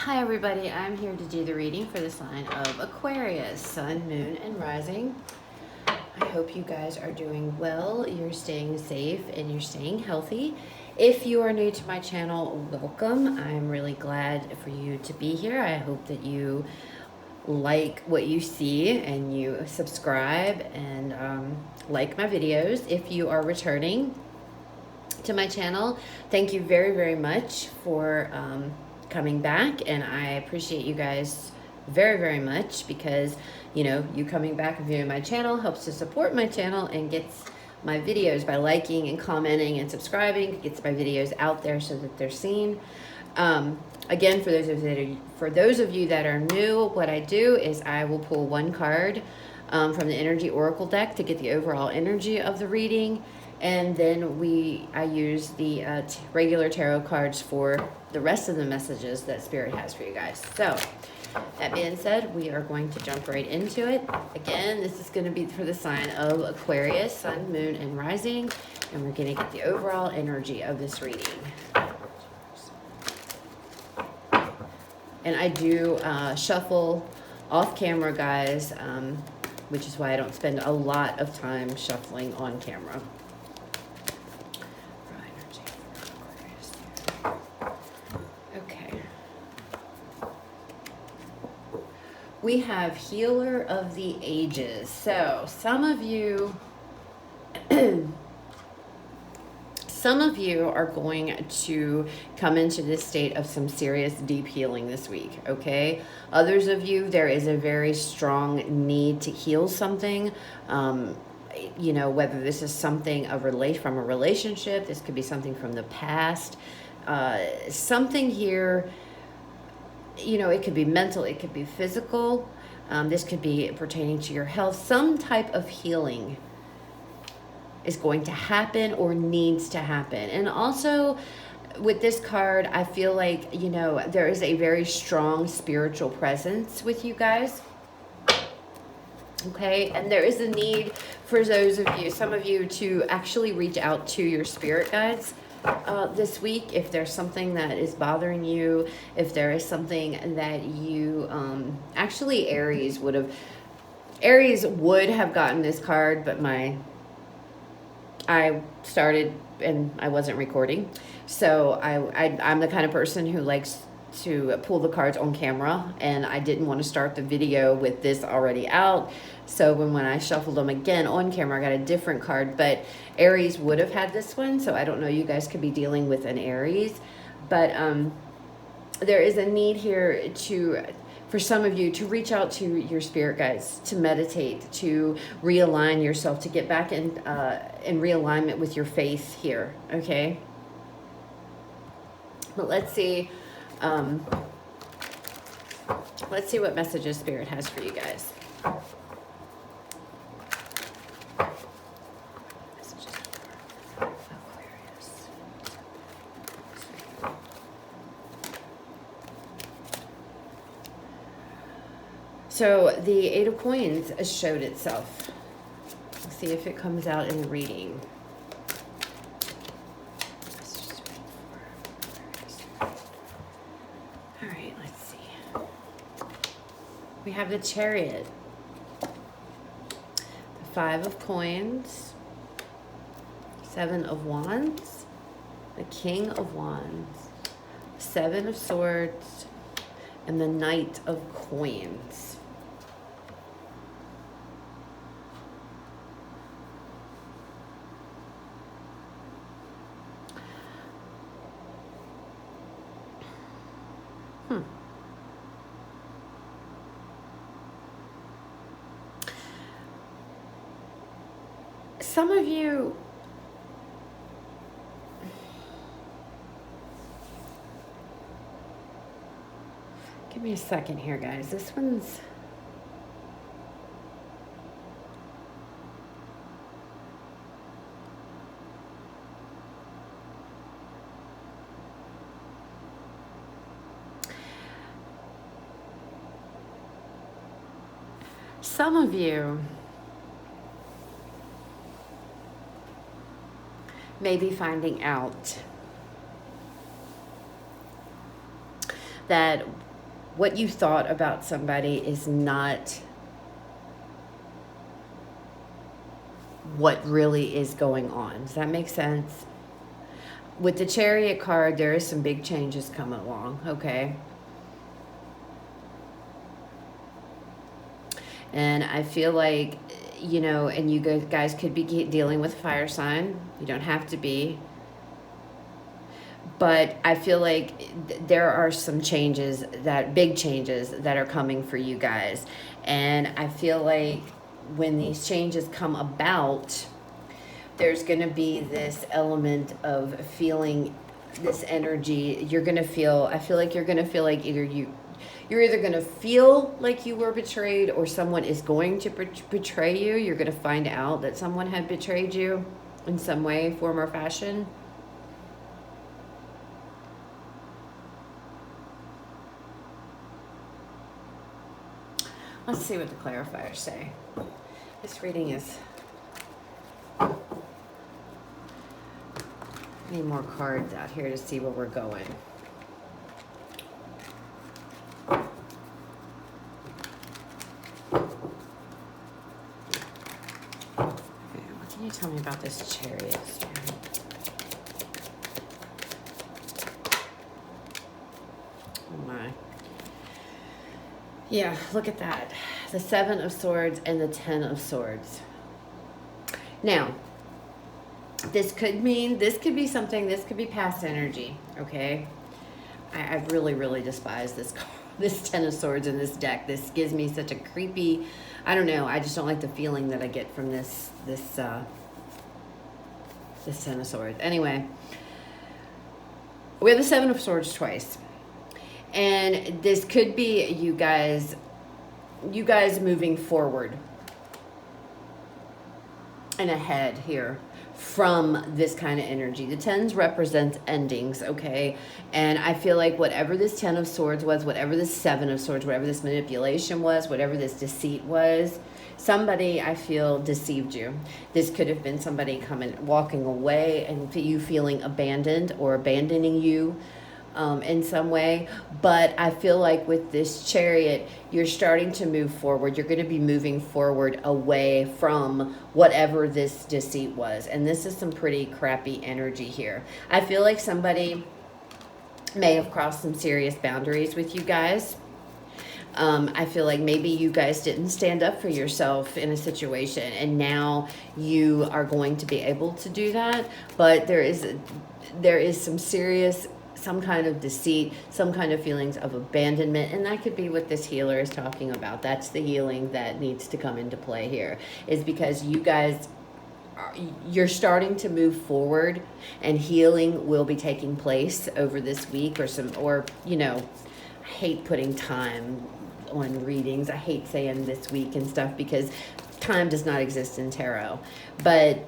Hi everybody, I'm here to do the reading for the sign of Aquarius, Sun, Moon, and Rising. I hope you guys are doing well, you're staying safe, and you're staying healthy. If you are new to my channel, welcome. I'm really glad for you to be here. I hope that you like what you see and you subscribe and like my videos. If you are returning to my channel, thank you very, very much for coming back, and I appreciate you guys very, very much because you coming back and viewing my channel helps to support my channel and gets my videos by liking and commenting and subscribing, gets my videos out there so that they're seen. Again, for those of you that are new, what I do is I will pull one card from the Energy Oracle deck to get the overall energy of the reading, and then I use the regular tarot cards for the rest of the messages that Spirit has for you guys. So that being said, we are going to jump right into it. Again, this is going to be for the sign of Aquarius, Sun, Moon, and Rising, and we're going to get the overall energy of this reading. And I do shuffle off camera, guys, which is why I don't spend a lot of time shuffling on camera. Okay. We have Healer of the Ages. So some of you are going to come into this state of some serious deep healing this week, okay? Others of you, there is a very strong need to heal something. Whether this is something from a relationship, this could be something from the past. Something here, it could be mental, it could be physical. This could be pertaining to your health. Some type of healing is going to happen or needs to happen. And also with this card, I feel like, there is a very strong spiritual presence with you guys. Okay, and there is a need for some of you to actually reach out to your spirit guides this week. If there's something that is bothering you, if there is something that you, actually Aries would have gotten this card, but I started and I wasn't recording. So I'm the kind of person who likes to pull the cards on camera, and I didn't want to start the video with this already out. So when I shuffled them again on camera, I got a different card, but Aries would have had this one. So I don't know, you guys could be dealing with an Aries, but there is a need here for some of you to reach out to your spirit guides, to meditate, to realign yourself, to get back in realignment with your faith here, okay? But let's see what messages Spirit has for you guys. So the Eight of Coins showed itself. Let's see if it comes out in the reading. All right, let's see. We have the Chariot, the Five of Coins, Seven of Wands, the King of Wands, Seven of Swords, and the Knight of Coins. Some of you, give me a second here, guys. This one's, some of you may be finding out that what you thought about somebody is not what really is going on. Does that make sense? With the Chariot card, there is some big changes coming along, okay? And I feel like, you know, and you guys could be dealing with fire sign. You don't have to be. But I feel like there are some changes, big changes that are coming for you guys. And I feel like when these changes come about, there's going to be this element of feeling this energy. You're going to feel, I feel like you're going to feel like you're either going to feel like you were betrayed, or someone is going to betray you. You're going to find out that someone had betrayed you in some way, form, or fashion. Let's see what the clarifiers say. This reading is... I need more cards out here to see where we're going. Okay, what can you tell me about this Chariot, Spirit? Oh my. Yeah, look at that. The 7 of Swords and the 10 of Swords. Now, this could be something, this could be past energy, okay? I really, really despise this 10 of Swords in this deck. This gives me such a creepy, I don't know, I just don't like the feeling that I get from this 10 of Swords. Anyway, we have the 7 of Swords twice. And this could be you guys moving forward and ahead here from this kind of energy. The 10s represent endings, okay? And I feel like whatever this 10 of Swords was, whatever this 7 of Swords, whatever this manipulation was, whatever this deceit was, somebody, I feel, deceived you. This could have been somebody walking away and you feeling abandoned or abandoning you in some way. But I feel like with this Chariot, you're starting to move forward. You're going to be moving forward away from whatever this deceit was. And this is some pretty crappy energy here. I feel like somebody may have crossed some serious boundaries with you guys. I feel like maybe you guys didn't stand up for yourself in a situation, and now you are going to be able to do that. But there is some kind of deceit, some kind of feelings of abandonment, and that could be what this healer is talking about. That's the healing that needs to come into play here, is because you guys, you're starting to move forward, and healing will be taking place over this week, or you know, I hate putting time on readings. I hate saying this week and stuff because time does not exist in tarot, but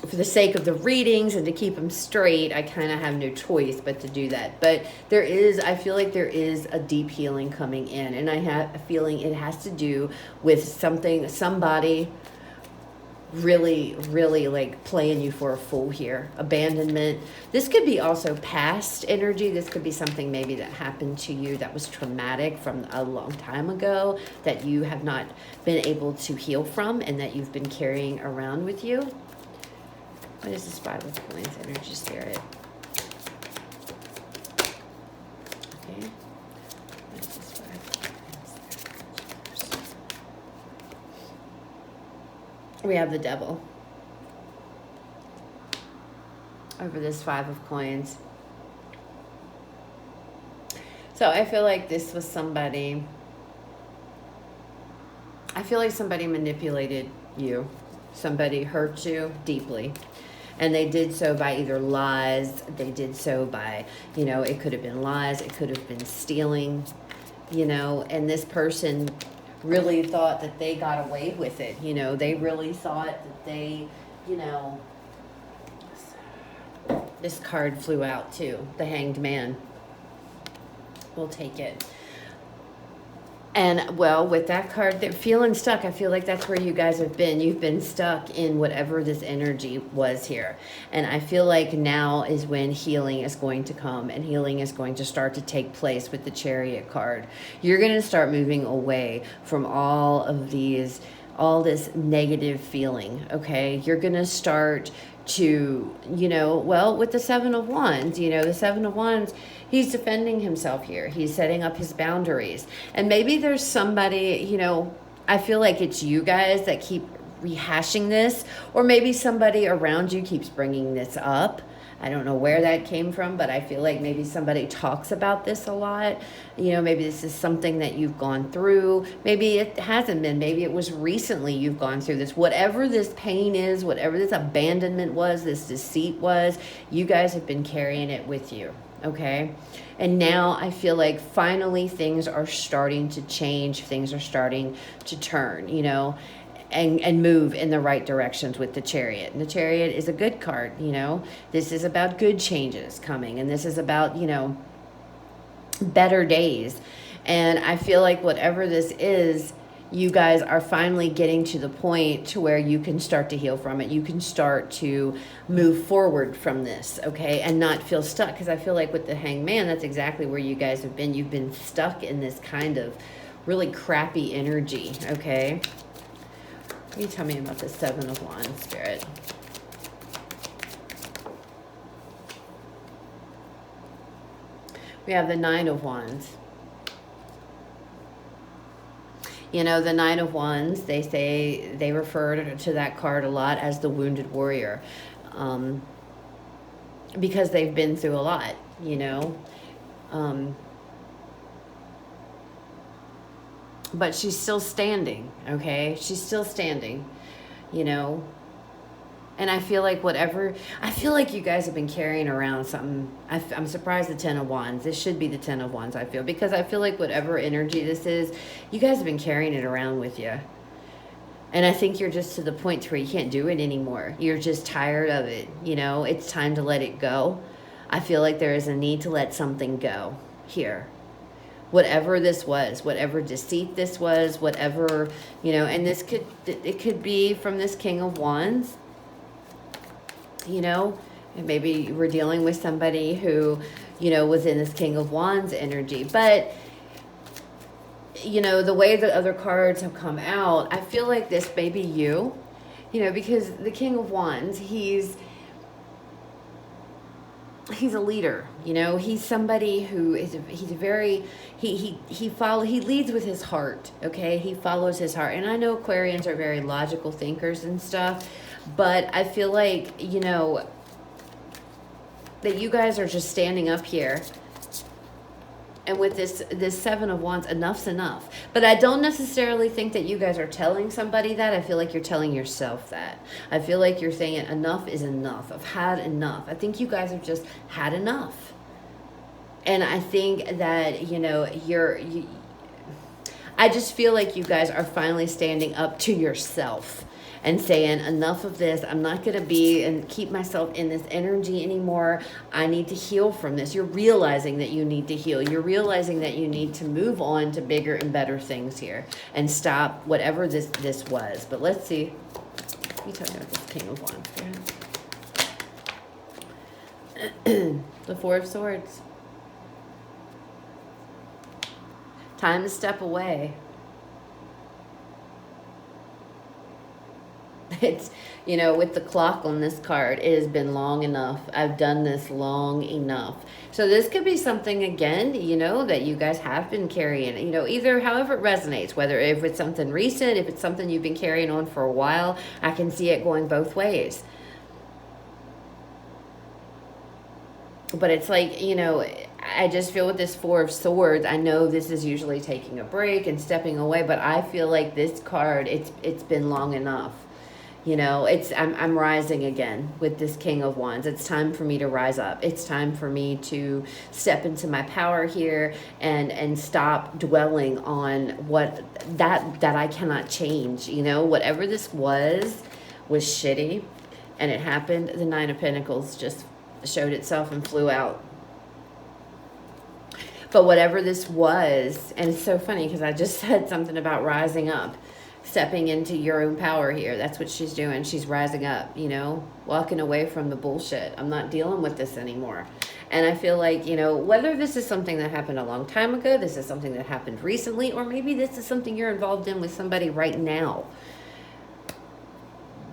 for the sake of the readings and to keep them straight, I kind of have no choice but to do that. But I feel like there is a deep healing coming in, and I have a feeling it has to do with somebody really, really like playing you for a fool here. Abandonment. This could be also past energy. This could be something maybe that happened to you that was traumatic from a long time ago that you have not been able to heal from, and that you've been carrying around with you. What is this 5 of Coins energy, Spirit? Okay. What is this 5 of Coins? We have the Devil over this 5 of Coins. So I feel like this was somebody, I feel like somebody manipulated you. Somebody hurt you deeply. And they did so by either lies, they did so by, you know, it could have been lies, it could have been stealing, you know, and this person really thought that they got away with it, you know, they really thought that they, you know, this card flew out too, the Hanged Man. We'll take it. And well, with that card, they're feeling stuck. I feel like that's where you guys have been. You've been stuck in whatever this energy was here. And I feel like now is when healing is going to come, and healing is going to start to take place with the Chariot card. You're going to start moving away from all this negative feeling, okay? You're going to start to, well, with the Seven of Wands, the Seven of Wands, he's defending himself here. He's setting up his boundaries. And maybe there's somebody, I feel like it's you guys that keep rehashing this, or maybe somebody around you keeps bringing this up. I don't know where that came from, but I feel like maybe somebody talks about this a lot. Maybe this is something that you've gone through. Maybe it hasn't been. Maybe it was recently you've gone through this. Whatever this pain is, whatever this abandonment was, this deceit was, you guys have been carrying it with you, okay? And now I feel like finally things are starting to change. Things are starting to turn, and move in the right directions with the Chariot. And the Chariot is a good card, This is about good changes coming, and this is about, better days. And I feel like whatever this is, you guys are finally getting to the point to where you can start to heal from it. You can start to move forward from this, okay, and not feel stuck. Because I feel like with the Hangman, that's exactly where you guys have been. You've been stuck in this kind of really crappy energy, okay? Can you tell me about the Seven of Wands, Spirit? We have the Nine of Wands. The Nine of Wands, they refer to that card a lot as the wounded warrior, because they've been through a lot, but she's still standing, okay? She's still standing, and I feel like you guys have been carrying around something. I'm surprised the Ten of Wands. This should be the Ten of Wands, I feel, because I feel like whatever energy this is, you guys have been carrying it around with you. And I think you're just to the point to where you can't do it anymore. You're just tired of it, It's time to let it go. I feel like there is a need to let something go here. Whatever this was, whatever deceit this was, whatever, and it could be from this King of Wands, and maybe we're dealing with somebody who, was in this King of Wands energy. But, the way the other cards have come out, I feel like this may be you, because the King of Wands, he's a leader, he's somebody who he leads with his heart, okay? He follows his heart. And I know Aquarians are very logical thinkers and stuff, but I feel like, that you guys are just standing up here. And with this Seven of Wands, enough's enough. But I don't necessarily think that you guys are telling somebody that. I feel like you're telling yourself that. I feel like you're saying enough is enough. I've had enough. I think you guys have just had enough. And I think that, I just feel like you guys are finally standing up to yourself and saying, enough of this. I'm not going to be and keep myself in this energy anymore. I need to heal from this. You're realizing that you need to heal. You're realizing that you need to move on to bigger and better things here and stop whatever this was. But let's see. Let me tell you about this King of Wands. The Four of Swords. Time to step away. It's, with the clock on this card, it has been long enough. I've done this long enough. So this could be something, again, that you guys have been carrying, either however it resonates, whether if it's something recent, if it's something you've been carrying on for a while. I can see it going both ways. But it's like, I just feel with this Four of Swords, I know this is usually taking a break and stepping away, but I feel like this card, it's been long enough. I'm rising again with this King of Wands. It's time for me to rise up. It's time for me to step into my power here and stop dwelling on what that I cannot change. Whatever this was shitty, and it happened. The Nine of Pentacles just showed itself and flew out. But whatever this was, and it's so funny because I just said something about rising up, stepping into your own power here. That's what she's doing. She's rising up, you know, walking away from the bullshit. I'm not dealing with this anymore. And I feel like, you know, whether this is something that happened a long time ago, this is something that happened recently, or maybe this is something you're involved in with somebody right now.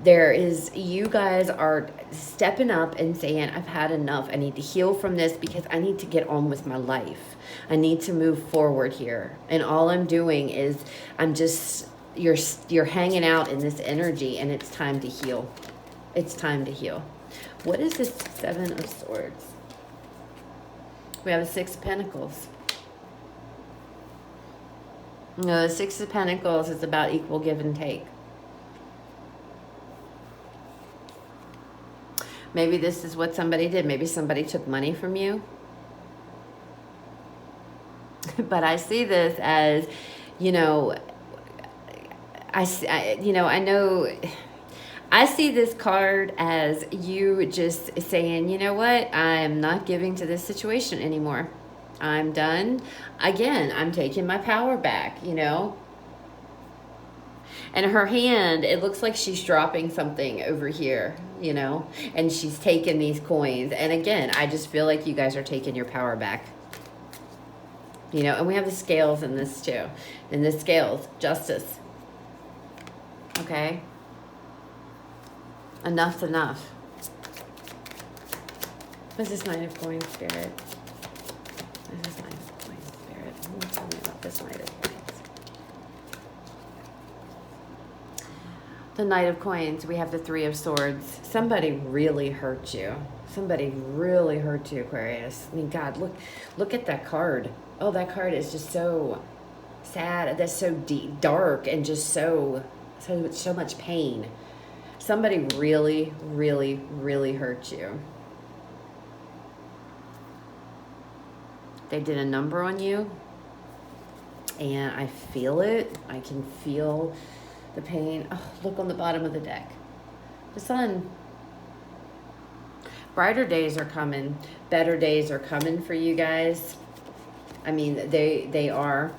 You guys are stepping up and saying, I've had enough. I need to heal from this because I need to get on with my life. I need to move forward here. And all I'm doing is you're hanging out in this energy, and it's time to heal. It's time to heal. What is this Seven of Swords? We have a Six of Pentacles. No, the Six of Pentacles is about equal give and take. Maybe this is what somebody did. Maybe somebody took money from you. But I see this as, you know, I see this card as you just saying, you know what, I'm not giving to this situation anymore. I'm done. Again, I'm taking my power back, you know. And her hand, it looks like she's dropping something over here, you know, and she's taking these coins. And again, I just feel like you guys are taking your power back. You know, and we have the scales in this too. In the scales, justice. Okay? Enough's enough. What's this Knight of Coins, Spirit? What's this Knight of Coins, Spirit? Tell me about this Knight of Coins. The Knight of Coins, we have the Three of Swords. Somebody really hurt you. Somebody really hurt you, Aquarius. I mean, God, look at that card. Oh, that card is just so sad. That's so deep, dark, and just so much pain. Somebody really, really, really hurt you. They did a number on you, and I feel it. I can feel the pain. Oh, look on the bottom of the deck. The Sun. Brighter days are coming. Better days are coming for you guys. I mean, they are.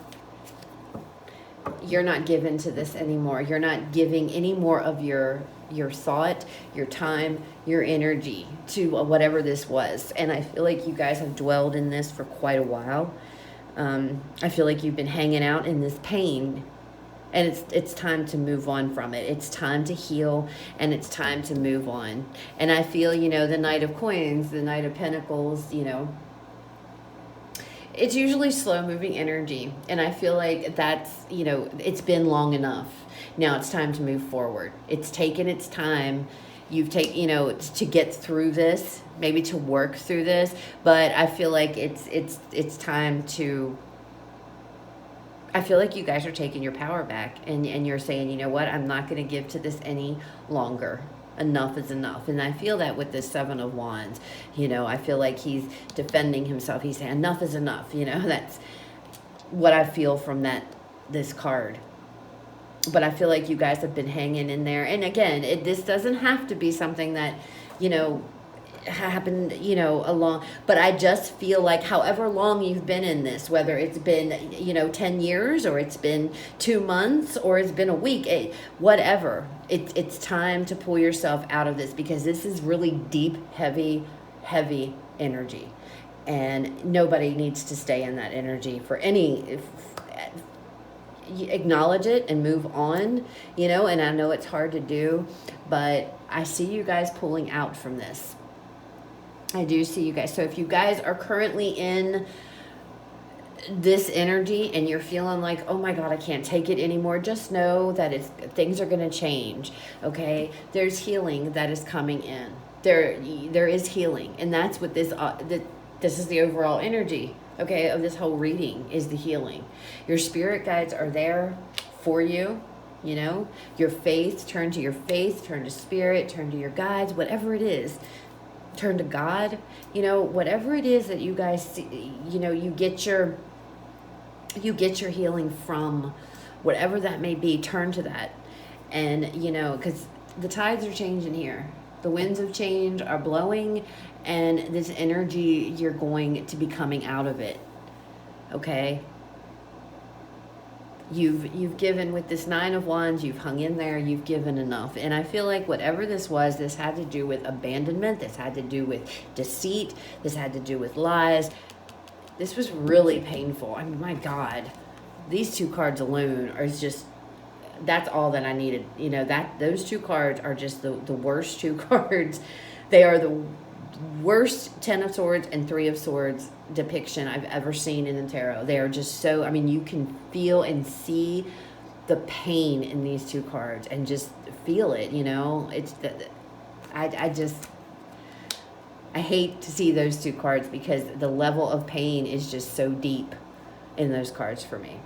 You're not given to this anymore. You're not giving any more of your thought, your time, your energy to whatever this was. And I feel like you guys have dwelled in this for quite a while. I feel like you've been hanging out in this pain, and it's time to move on from it. It's time to heal, and it's time to move on. And I feel, you know, the Knight of Coins, the Knight of Pentacles, you know, it's usually slow-moving energy, and I feel like that's, you know, it's been long enough. Now it's time to move forward. It's taken its time. You've taken, you know, to get through this, maybe to work through this, but I feel like it's time to. I feel like you guys are taking your power back, and you're saying, you know what, I'm not going to give to this any longer. Enough is enough. And I feel that with this Seven of Wands, you know, I feel like he's defending himself. He's saying enough is enough, you know. That's what I feel from this card. But I feel like you guys have been hanging in there. And again, this doesn't have to be something that, you know, happened, you know, but I just feel like however long you've been in this, whether it's been, you know, 10 years or it's been 2 months or it's been a week, whatever, it's time to pull yourself out of this, because this is really deep, heavy energy, and nobody needs to stay in that energy for any. Acknowledge it and move on, you know. And I know it's hard to do, but I see you guys pulling out from this. I do see you guys. So if you guys are currently in this energy and you're feeling like, oh my God, I can't take it anymore, just know that things are going to change. Okay, there's healing that is coming in. There is healing, and that's what this is the overall energy. Okay, of this whole reading is the healing. Your spirit guides are there for you, you know. Your faith, turn to your faith, turn to spirit, turn to your guides, whatever it is. Turn to God, you know, whatever it is that you guys see, you know, you get your healing from, whatever that may be. Turn to that. And, you know, because the tides are changing here. The winds of change are blowing, and this energy, you're going to be coming out of it. okay? You've given with this Nine of Wands, you've hung in there, you've given enough. And I feel like whatever this was, this had to do with abandonment, this had to do with deceit, this had to do with lies. This was really painful. I mean, my God, these two cards alone are just, that's all that I needed. You know, that those two cards are just the worst two cards. They are the worst Ten of Swords and Three of Swords depiction I've ever seen in the tarot. They are just so, I mean, you can feel and see the pain in these two cards and just feel it, you know. It's the, I hate to see those two cards because the level of pain is just so deep in those cards for me.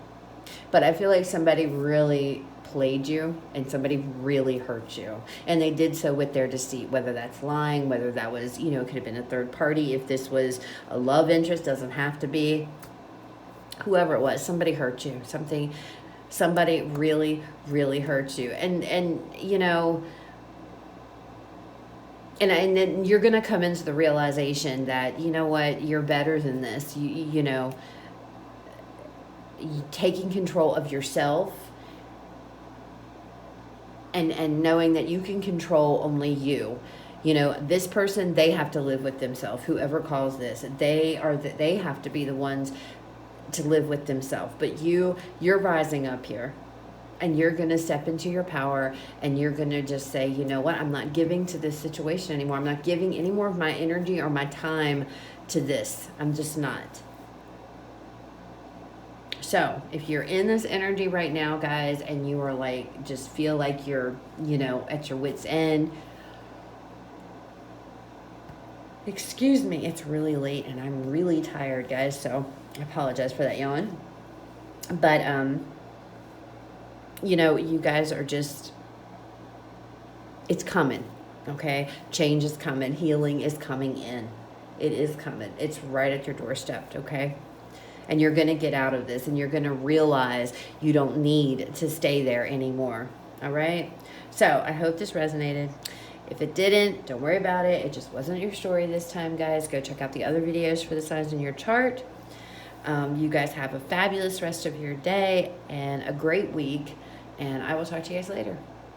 But I feel like somebody really played you and somebody really hurt you. And they did so with their deceit, whether that's lying, whether that was, you know, it could have been a third party. If this was a love interest, doesn't have to be. Whoever it was, somebody hurt you. Somebody really, really hurt you. And you know, and then you're going to come into the realization that, you know what, you're better than this. You know, taking control of yourself and knowing that you can control only you. You know, this person, they have to live with themselves. Whoever calls this, they have to be the ones to live with themselves. But you're rising up here. And you're going to step into your power and you're going to just say, you know what, I'm not giving to this situation anymore. I'm not giving any more of my energy or my time to this. I'm just not. So if you're in this energy right now, guys, and you are like, just feel like you're, you know, at your wit's end. Excuse me, it's really late and I'm really tired, guys. So I apologize for that yawn. But, you know, you guys are just, it's coming, okay? Change is coming. Healing is coming in. It is coming. It's right at your doorstep, okay? And you're going to get out of this and you're going to realize you don't need to stay there anymore, all right? So I hope this resonated. If it didn't, don't worry about it. It just wasn't your story this time, guys. Go check out the other videos for the signs in your chart. You guys have a fabulous rest of your day and a great week. And I will talk to you guys later.